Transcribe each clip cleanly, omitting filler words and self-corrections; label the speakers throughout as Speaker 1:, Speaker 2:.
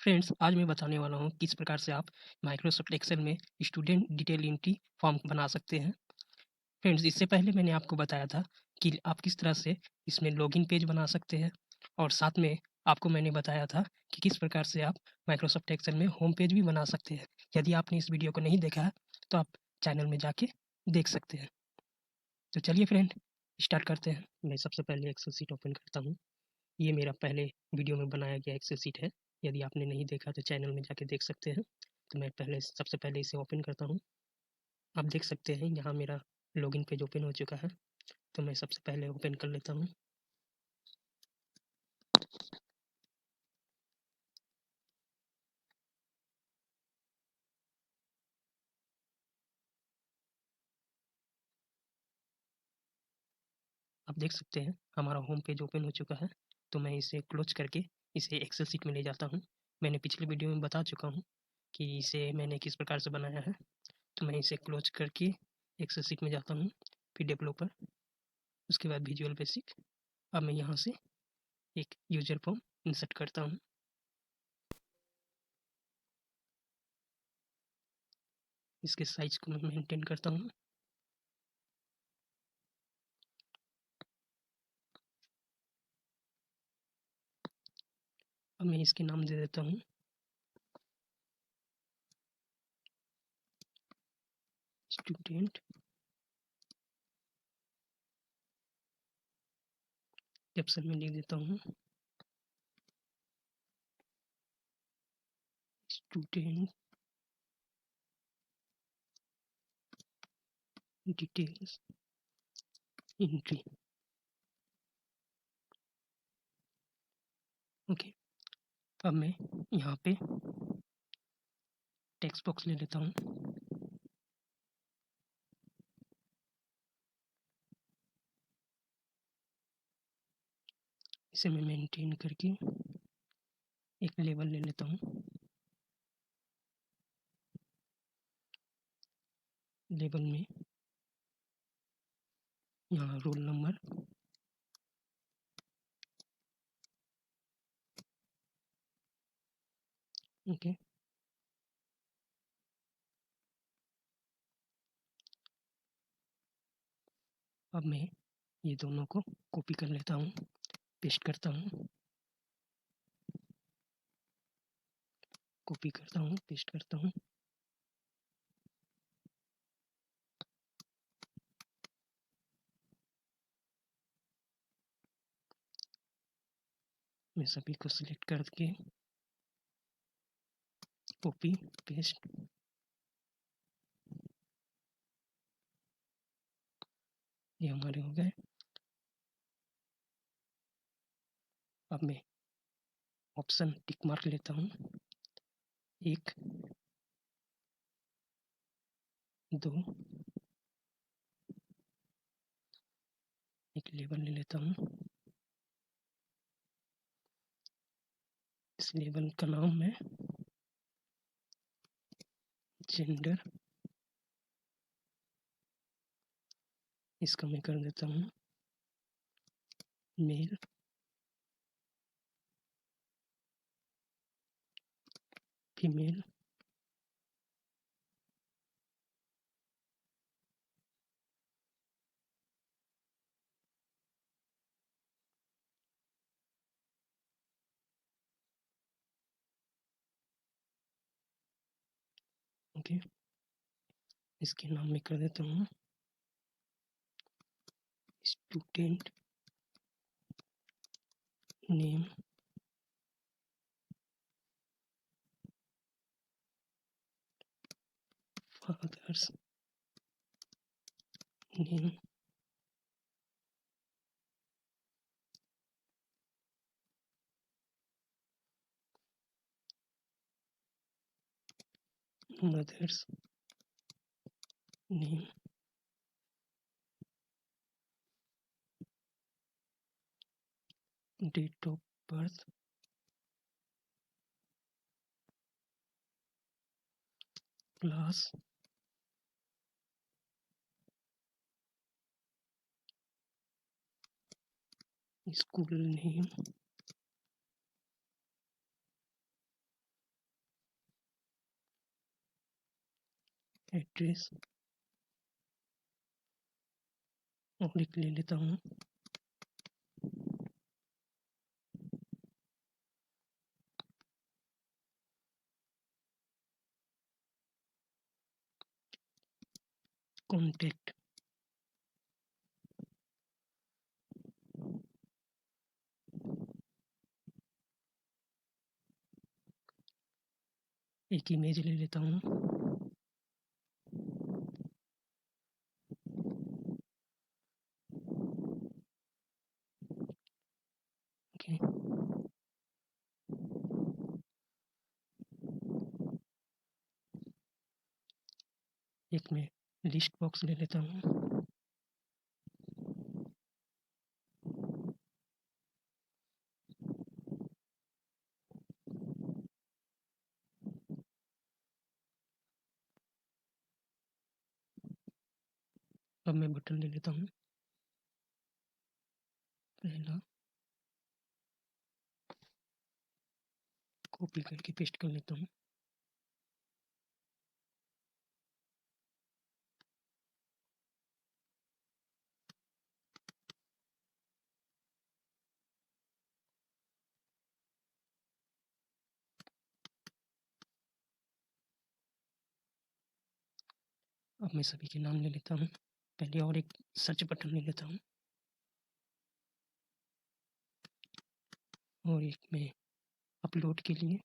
Speaker 1: Friends, आज मैं बताने वाला हूँ किस प्रकार से आप माइक्रोसॉफ्ट एक्सेल में स्टूडेंट डिटेल एंट्री फॉर्म बना सकते हैं। फ्रेंड्स, इससे पहले मैंने आपको बताया था कि आप किस तरह से इसमें लॉगिन पेज बना सकते हैं और साथ में आपको मैंने बताया था कि किस प्रकार से आप माइक्रोसॉफ्ट एक्सेल में होम पेज भी बना सकते हैं। यदि आपने इस वीडियो को नहीं देखा है तो आप चैनल में जाके देख सकते हैं। तो चलिए फ्रेंड, स्टार्ट करते हैं। मैं सबसे पहले एक्सेल शीट ओपन करता हूँ। ये मेरा पहले वीडियो में बनाया गया एक्सेल शीट है। यदि आपने नहीं देखा तो चैनल में जाके देख सकते हैं। तो मैं सबसे पहले इसे ओपन करता हूँ। आप देख सकते हैं यहाँ मेरा लॉगिन पेज ओपन हो चुका है। तो मैं सबसे पहले ओपन कर लेता हूँ। आप देख सकते हैं हमारा होम पेज ओपन हो चुका है। तो मैं इसे क्लोज करके इसे एक्सेल शीट में ले जाता हूँ। मैंने पिछले वीडियो में बता चुका हूँ कि इसे मैंने किस प्रकार से बनाया है। तो मैं इसे क्लोज करके एक्सेल शीट में जाता हूँ, फिर डेवलपर, उसके बाद विजुअल बेसिक। अब मैं यहाँ से एक यूजर फॉर्म इंसर्ट करता हूँ। इसके साइज को मैं मेंटेन करता हूँ। अब मैं इसके नाम दे देता हूँ स्टूडेंट। कैप्शन में लिख देता हूँ स्टूडेंट डिटेल्स एंट्री। ओके, अब मैं यहाँ पे टेक्स्ट बॉक्स ले लेता हूँ। इसे मैं मेंटेन करके एक लेबल ले लेता हूँ। लेबल में यहाँ रोल नंबर, ओके। अब मैं ये दोनों को कॉपी कर लेता हूँ, पेस्ट करता हूँ, कॉपी करता हूँ, पेस्ट करता हूँ। मैं सभी को सिलेक्ट करके कॉपी पेस्ट, ये हमारे हो गए। अब मैं ऑप्शन टिक मार्क लेता हूँ, 1, 2, एक लेबल ले लेता हूँ। इस लेबल का नाम मैं जेंडर, इसका मैं कर देता हूँ मेल, फीमेल, ओके। इसके नाम में कर देता हूँ student name, father's name, mother's name, date of birth, class, school name, address और एक ले लेता हूँ कॉन्टैक्ट। एक इमेज ले लेता हूँ। ओके, एक मैं लिस्ट बॉक्स ले लेता हूँ। अब मैं बटन ले लेता हूँ। पहला कॉपी करके पेस्ट कर लेता हूँ। अब मैं सभी के नाम ले लेता हूँ। पहले और एक सर्च बटन ले लेता हूँ और एक मैं अपलोड के लिए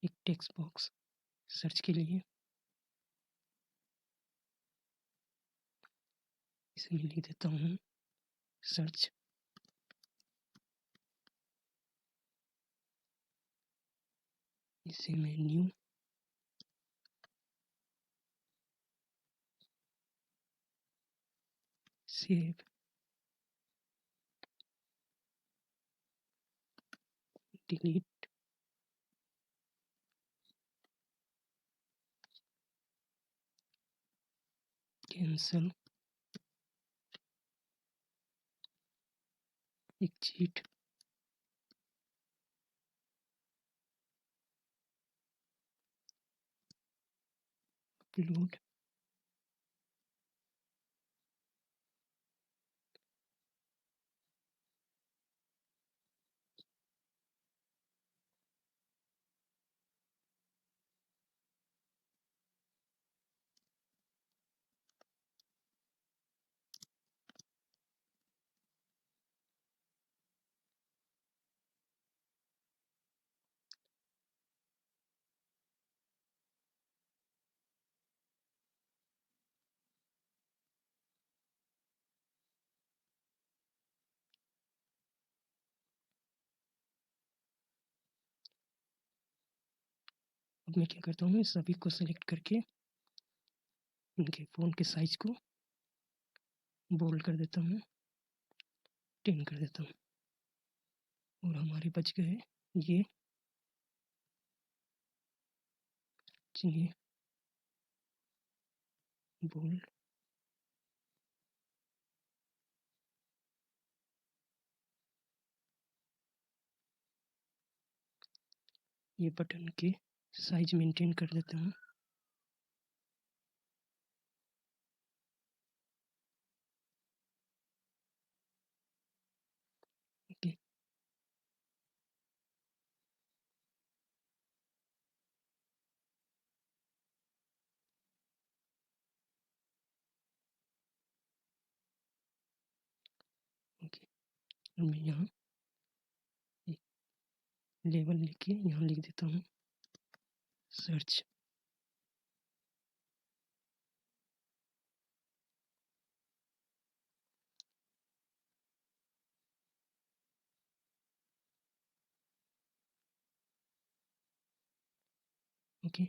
Speaker 1: एक टेक्स्ट बॉक्स सर्च के लिए, इसे मैं लिख देता हूँ सर्च। इसे मैं new save delete cancel exit upload. अब मैं क्या करता हूँ, सभी को सेलेक्ट करके उनके फ़ोन के साइज को बोल्ड कर देता हूँ, 10 कर देता हूँ और हमारे बच गए ये। चलिए बोल्ड, ये बटन के साइज मेंटेन कर देता हूँ। Okay, okay. और मैं यहाँ एक लेबल लिख यहाँ लिख देता हूँ सर्च। ओके,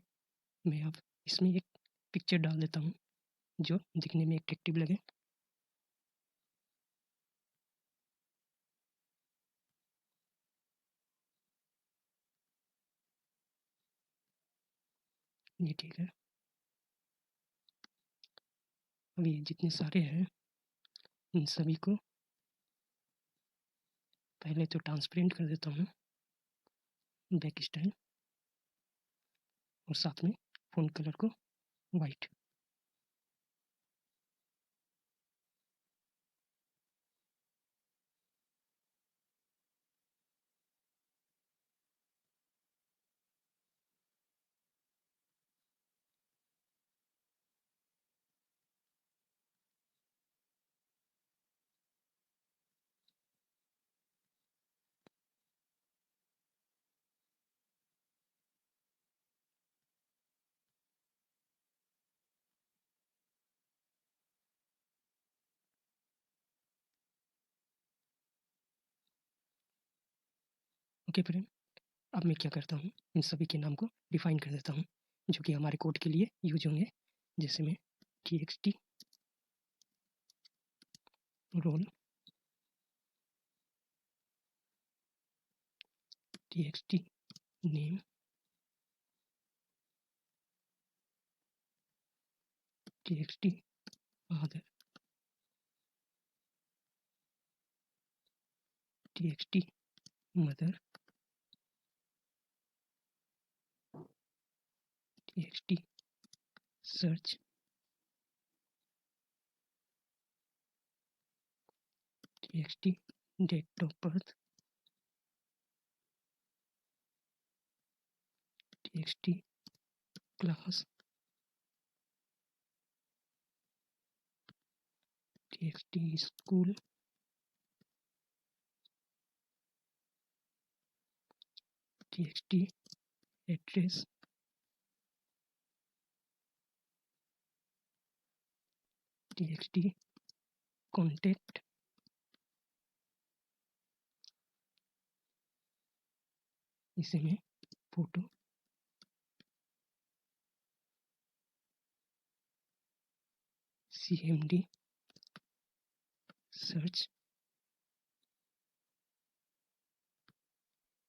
Speaker 1: मैं अब इसमें एक पिक्चर डाल देता हूँ जो दिखने में अट्रैक्टिव लगे। ये ठीक है। अब ये जितने सारे हैं इन सभी को पहले तो ट्रांसपेरेंट कर देता हूँ, बैक स्टाइल, और साथ में फ़ॉन्ट कलर को वाइट। ओके फ्रेंड, अब मैं क्या करता हूँ, इन सभी के नाम को डिफाइन कर देता हूँ जो कि हमारे कोड के लिए यूज होंगे। जैसे मैं txt roll, txt name, txt father, txt mother, txt search, txt date of birth, txt class, txt school, txt address, txt contact, इसे मैं photo, cmd search,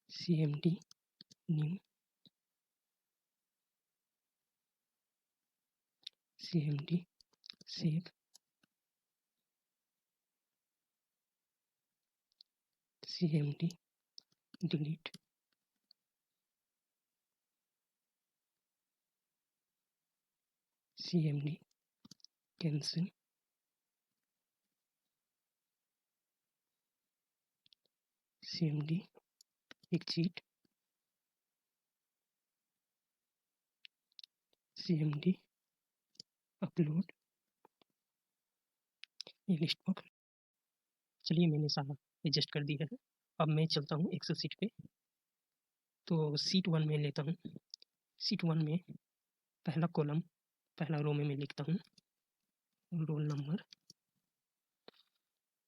Speaker 1: cmd new, cmd save, cmd delete, cmd cancel, cmd exit, cmd upload. ये list box, चलिए मैंने सारा adjust कर दिया है। अब मैं चलता हूँ एक्सेल सीट पे। तो सीट 1 में लेता हूँ। सीट 1 में पहला कॉलम, पहला रो में मैं लिखता हूँ रोल नंबर,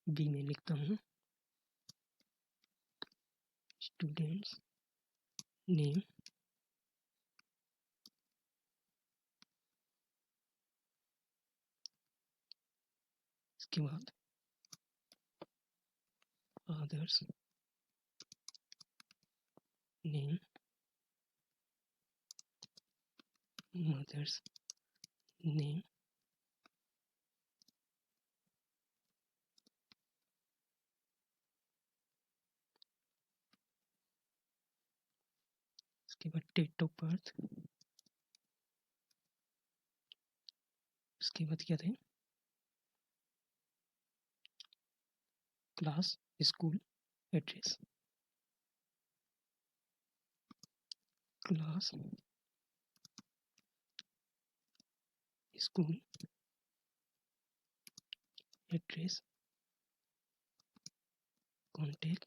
Speaker 1: बी में लिखता हूँ स्टूडेंट्स नेम, इसके बाद फादर्स नेम, मदर्स नेम, इसके बाद डेट ऑफ बर्थ, उसके बाद क्या थे, class, school, address, class, school, address, contact,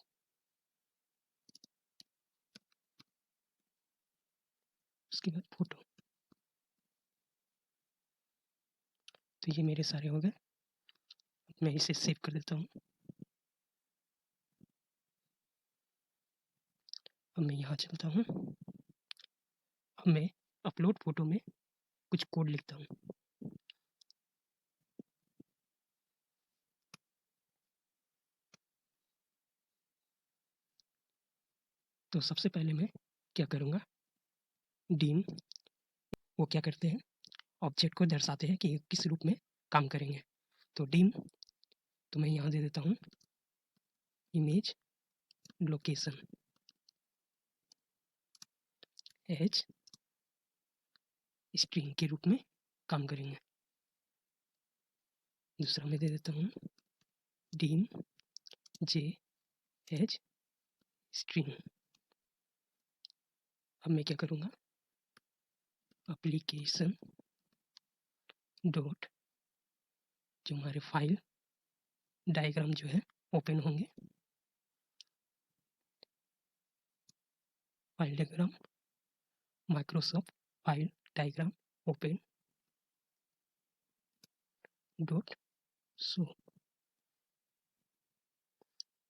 Speaker 1: उसके बाद फोटो। तो ये मेरे सारे हो गए। मैं इसे सेव कर देता हूँ। अब मैं यहाँ चलता हूँ। अब मैं अपलोड फोटो में कुछ कोड लिखता हूँ। तो सबसे पहले मैं क्या करूँगा, डीन वो क्या करते हैं, ऑब्जेक्ट को दर्शाते हैं कि किस रूप में काम करेंगे। तो डिम, तो मैं यहाँ दे देता हूँ इमेज लोकेशन एज स्ट्रिंग के रूप में काम करेंगे। दूसरा मैं दे देता हूँ डिम जे एज स्ट्रिंग। अब मैं क्या करूँगा, एप्लीकेशन डॉट, जो हमारे फाइल डायग्राम जो है ओपन होंगे, file diagram Microsoft file diagram open dot show.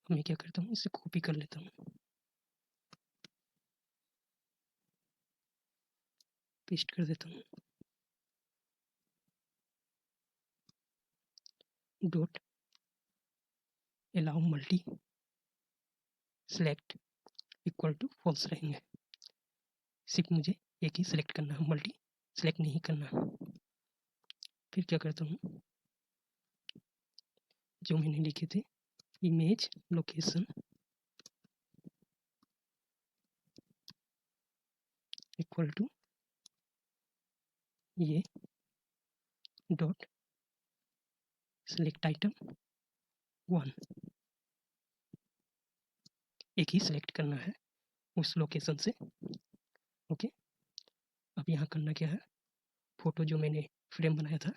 Speaker 1: मैं क्या करता हूँ, इसे कॉपी कर लेता हूँ, पेस्ट कर देता हूँ, dot allow multi select equal to false रहेंगे। सिर्फ मुझे एक ही सेलेक्ट करना है, मल्टी सेलेक्ट नहीं करना। फिर क्या करता हूँ, जो मैंने लिखे थे इमेज लोकेशन इक्वल टू ये डॉट सेलेक्ट आइटम 1, एक ही सेलेक्ट करना है उस लोकेशन से। ओके, अब यहाँ करना क्या है, फोटो जो मैंने फ्रेम बनाया था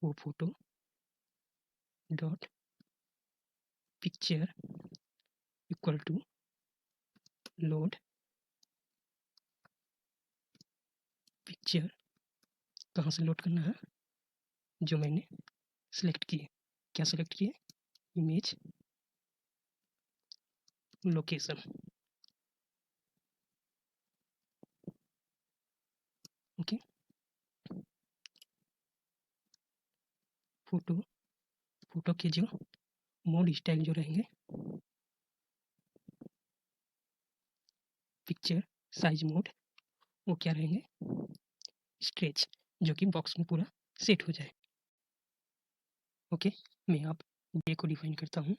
Speaker 1: वो photo dot picture equal to load picture. कहाँ से लोड करना है, जो मैंने सेलेक्ट किए, क्या सेलेक्ट किए, image location. Okay, photo, photo के जो मोड स्टाइल जो रहेंगे, पिक्चर साइज मोड, वो क्या रहेंगे, स्ट्रेच, जो कि बॉक्स में पूरा सेट हो जाए। ओके, मैं अब जे को डिफाइन करता हूँ,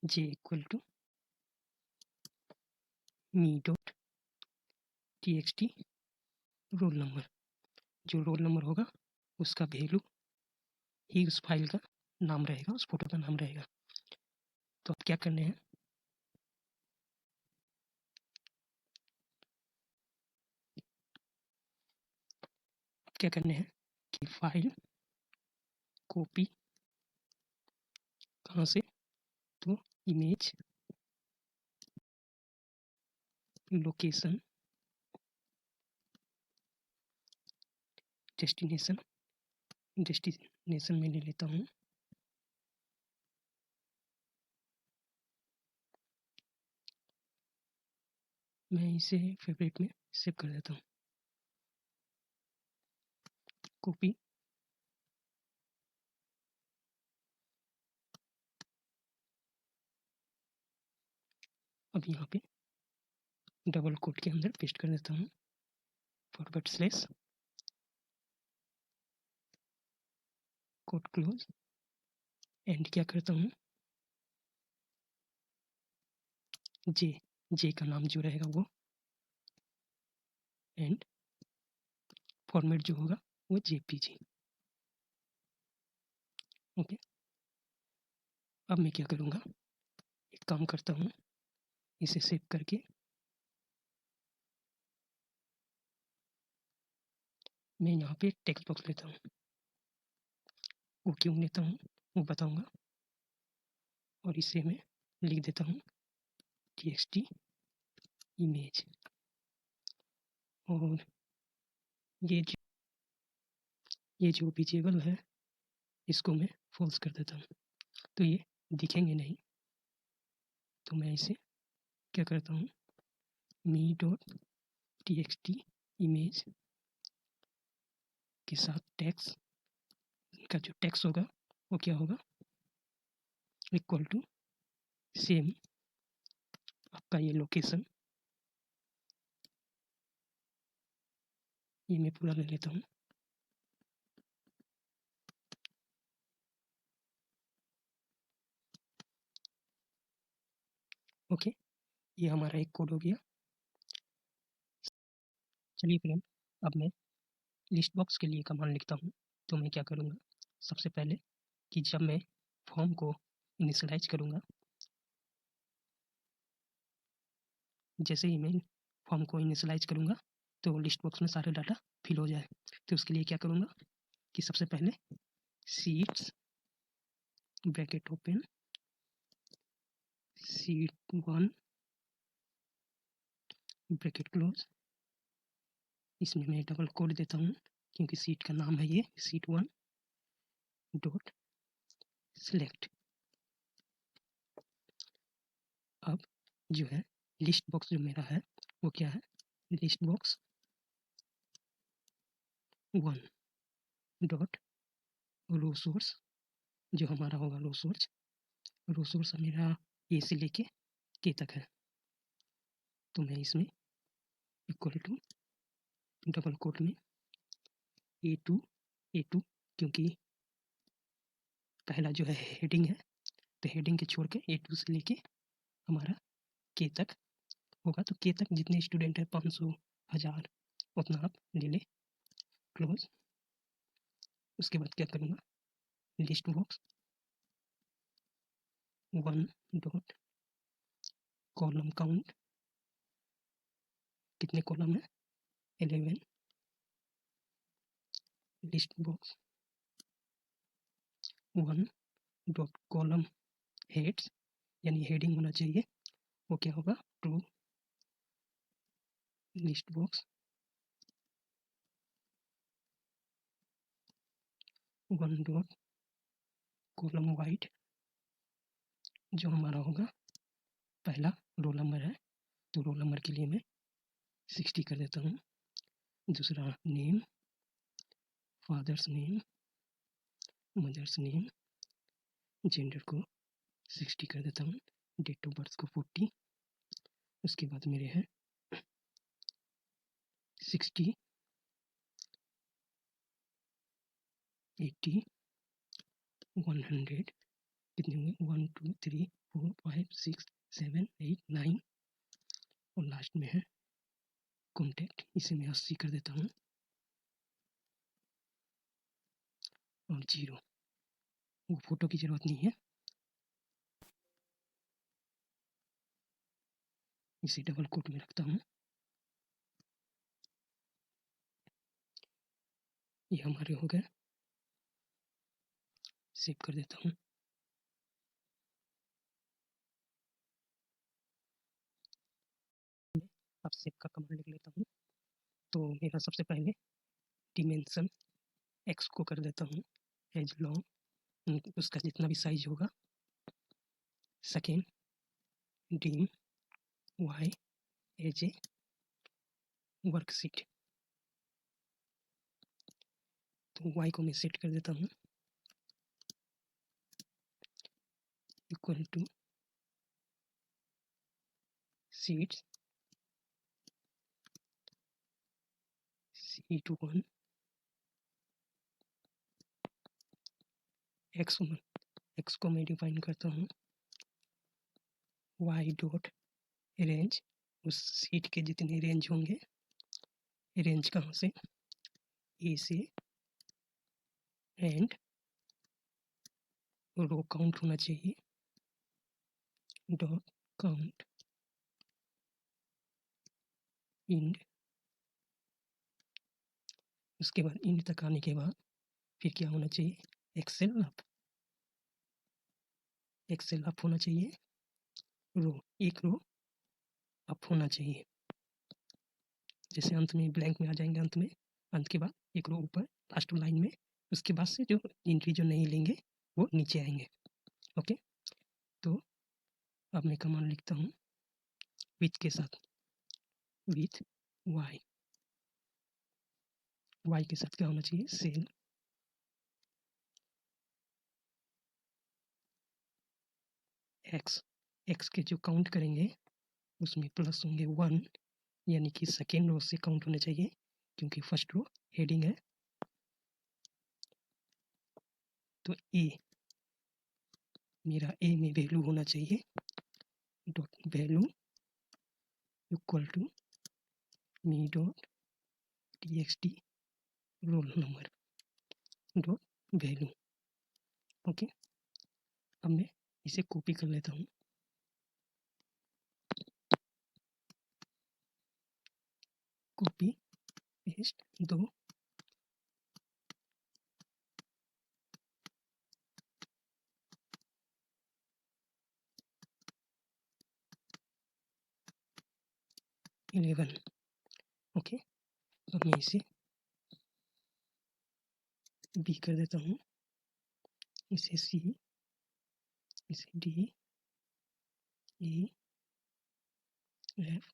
Speaker 1: J equal to me dot T X T roll number. जो रोल नंबर होगा उसका वैल्यू ही उस फाइल का नाम रहेगा, उस फोटो का नाम रहेगा। तो अब क्या करने हैं, क्या करने हैं कि फाइल कॉपी, कहाँ से, तो इमेज लोकेशन डेस्टिनेशन, डेस्टिनेशन में ले लेता हूँ मैं, इसे फेवरेट में सेव कर देता हूँ, कॉपी अब यहाँ पे डबल कोट के अंदर पेस्ट कर देता हूँ, forward slash quote close, and क्या करता हूँ, जे, जे का नाम जो रहेगा वो, एंड फॉर्मेट जो होगा वो जेपीजी। ओके, अब मैं क्या करूँगा, एक काम करता हूँ, इसे सेव करके मैं यहाँ पे टेक्स्ट बॉक्स लेता हूँ, वो क्यों लेता हूँ वो बताऊँगा, और इसे मैं लिख देता हूँ txt इमेज, और ये जो विजिबल है इसको मैं फॉल्स कर देता हूँ, तो ये दिखेंगे नहीं। तो मैं इसे क्या करता हूँ, me dot T X T image के साथ टैक्स का जो टैक्स होगा वो क्या होगा, इक्वल टू सेम आपका ये लोकेशन ये मैं पूरा ले लेता हूँ। ओके, ये हमारा एक कोड हो गया। चलिए फ्रेंड, अब मैं लिस्ट बॉक्स के लिए कमांड लिखता हूँ। तो मैं क्या करूँगा, सबसे पहले कि जब मैं फॉर्म को इनिशियलाइज करूँगा, जैसे ही मैं फॉर्म को इनिशियलाइज करूँगा तो लिस्ट बॉक्स में सारे डाटा फिल हो जाए। तो उसके लिए क्या करूँगा कि सबसे पहले seats bracket open seat 1 bracket close, इसमें मैं डबल कोड देता हूँ क्योंकि सीट का नाम है ये सीट 1 डॉट सिलेक्ट। अब जो है लिस्ट बॉक्स जो मेरा है वो क्या है, list box 1 dot row source, जो हमारा होगा रो सोर्स मेरा ए से लेके के तक है। तो मैं इसमें इक्वल टू डबल कोट में ए टू क्योंकि पहला जो है हेडिंग है, तो हेडिंग के छोड़ के ए2 से लेके हमारा के तक होगा। तो के तक जितने स्टूडेंट है 500 1000 उतना आप ले ले, क्लोज। उसके बाद क्या करूँगा, list box 1 dot column count, कितने कॉलम है 11, list box 1 dot column heads, यानी हेडिंग होना चाहिए वो क्या होगा 2, list box 1 dot column wide, जो हमारा होगा पहला रोल नंबर है तो रोल नंबर के लिए मैं 60 कर देता हूँ। दूसरा name, father's name, mother's name, gender को 60 कर देता हूँ, डेट ऑफ बर्थ को 40। उसके बाद मेरे हैं 60 80 100, कितने हुए 1 2 3 4 5 6 7 8 9, और लास्ट में है कॉन्टैक्ट, इसे मैं 80 कर देता हूँ और 0, वो फोटो की ज़रूरत नहीं है, इसे डबल कोट में रखता हूँ। ये हमारे हो गए, सेव कर देता हूँ। अब सेव का कमांड लिख लेता हूँ। तो मेरा सबसे पहले डिमेंशन एक्स को कर देता हूँ एज लॉन्ग, उसका जितना भी साइज होगा। Second dim y as a worksheet, तो y को मैं सेट कर देता हूँ equal two seats C1 x को मैं डिफाइन करता हूँ y डॉट रेंज, उस सीट के जितने रेंज होंगे, रेंज कहाँ से ए से, एंड रो काउंट होना चाहिए डॉट काउंट इंड। उसके बाद इंड तक आने के बाद फिर क्या होना चाहिए, एक्सेल अप होना चाहिए, एक रो अप होना चाहिए। जैसे अंत में ब्लैंक में आ जाएंगे, अंत के बाद एक रो ऊपर लास्ट लाइन में, उसके बाद से जो एंट्री जो नहीं लेंगे वो नीचे आएंगे। ओके, तो अब मैं कमांड लिखता हूँ विथ के साथ, विथ वाई के साथ क्या होना चाहिए, सेल एक्स के जो काउंट करेंगे उसमें प्लस होंगे 1, यानी कि सेकेंड रो से काउंट होने चाहिए क्योंकि फर्स्ट रो हेडिंग है। तो ए, मेरा ए में वैल्यू होना चाहिए dot value equal to me dot T X T roll number dot value. Okay, अब मैं इसे कॉपी कर लेता हूँ। कॉपी पेस्ट दो, इलेवन। ओके, अब मैं इसे बी कर देता हूँ, इसे सी, इसे डी, ई, एफ,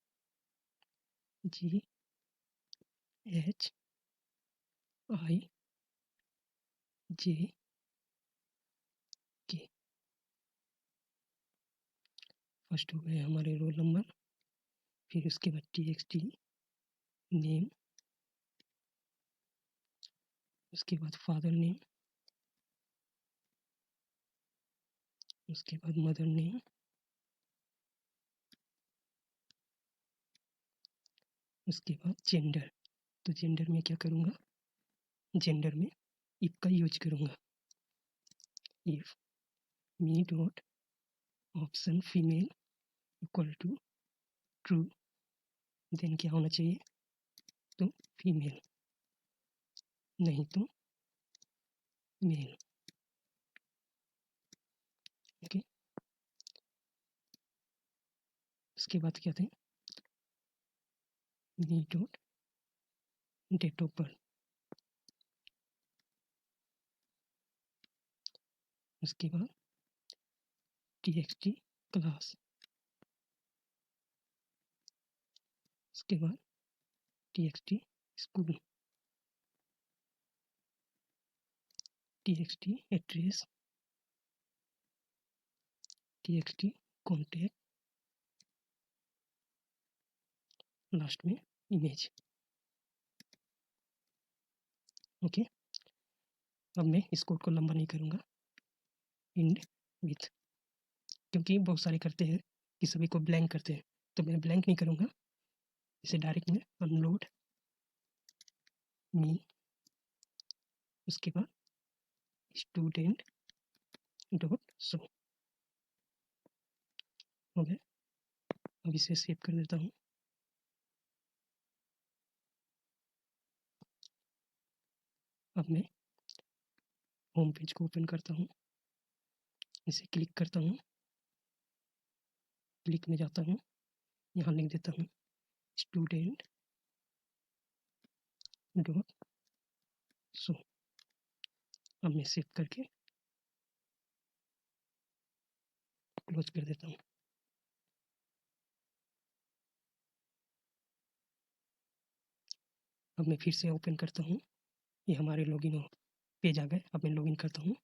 Speaker 1: जी, एच, आई, जे, के। फर्स्ट हो गए हमारे रोल नंबर, फिर उसके बाद टी एक्स टी नेम, उसके बाद फादर नेम, उसके बाद मदर नेम, उसके बाद जेंडर। तो जेंडर में क्या करूँगा, जेंडर में इफ का यूज करूँगा। If me dot option female equal to true, then क्या होना चाहिए, तो फीमेल, नहीं तो मेल। ओके, उसके बाद क्या थे, मी डॉट डेट ऑफ बर्थ, उसके बाद टी एक्स टी क्लास, उसके बाद T X T school, T X T address, T X T contact, last में इमेज। ओके, अब मैं इस कोड को लंबा नहीं करूँगा, इंड विथ, क्योंकि बहुत सारे करते हैं कि सभी को ब्लैंक करते हैं, तो मैं ब्लैंक नहीं करूँगा, इसे डायरेक्ट में अनलोड मी, उसके बाद स्टूडेंट डॉट शो। हो गया, अब इसे सेव कर देता हूँ। अब मैं होम पेज को ओपन करता हूँ, इसे क्लिक करता हूँ, क्लिक में जाता हूँ, यहाँ लिख देता हूँ स्टूडेंट डॉट शो। अब मैं सेव करके क्लोज कर देता हूँ। अब मैं फिर से ओपन करता हूँ, ये हमारे लॉगिन पेज आ गए। अब मैं लॉगिन करता हूँ,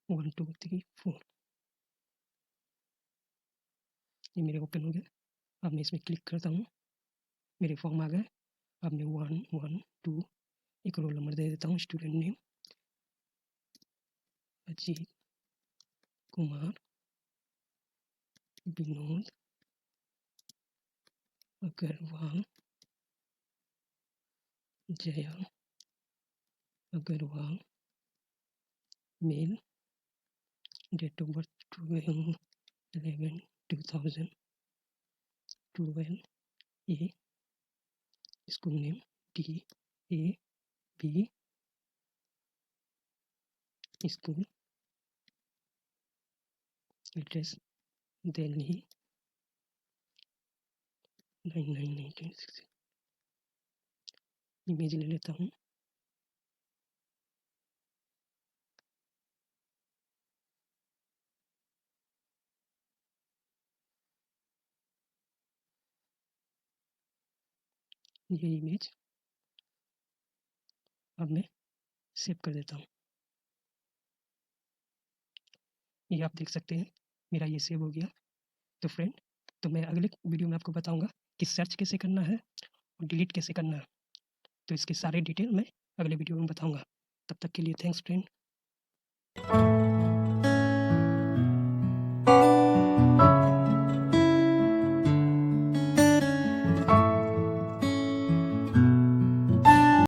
Speaker 1: 1 2 3 4, ये मेरे ओपन हो गए। अब मैं इसमें क्लिक करता हूँ, मेरे फॉर्म आ गए। अब मैं 1 1 2 एक रोल नंबर दे देता हूँ, student name Ajit Kumar Vinod Agarwal Jaya Agarwal, male, date of birth 12/11/2012, A, school name D A B school, address Delhi 9996। Image ले लेता हूँ, ये इमेज अब मैं सेव कर देता हूँ। ये आप देख सकते हैं मेरा ये सेव हो गया। तो फ्रेंड, तो मैं अगले वीडियो में आपको बताऊंगा कि सर्च कैसे करना है और डिलीट कैसे करना है। तो इसके सारे डिटेल मैं अगले वीडियो में बताऊँगा। तब तक के लिए थैंक्स फ्रेंड।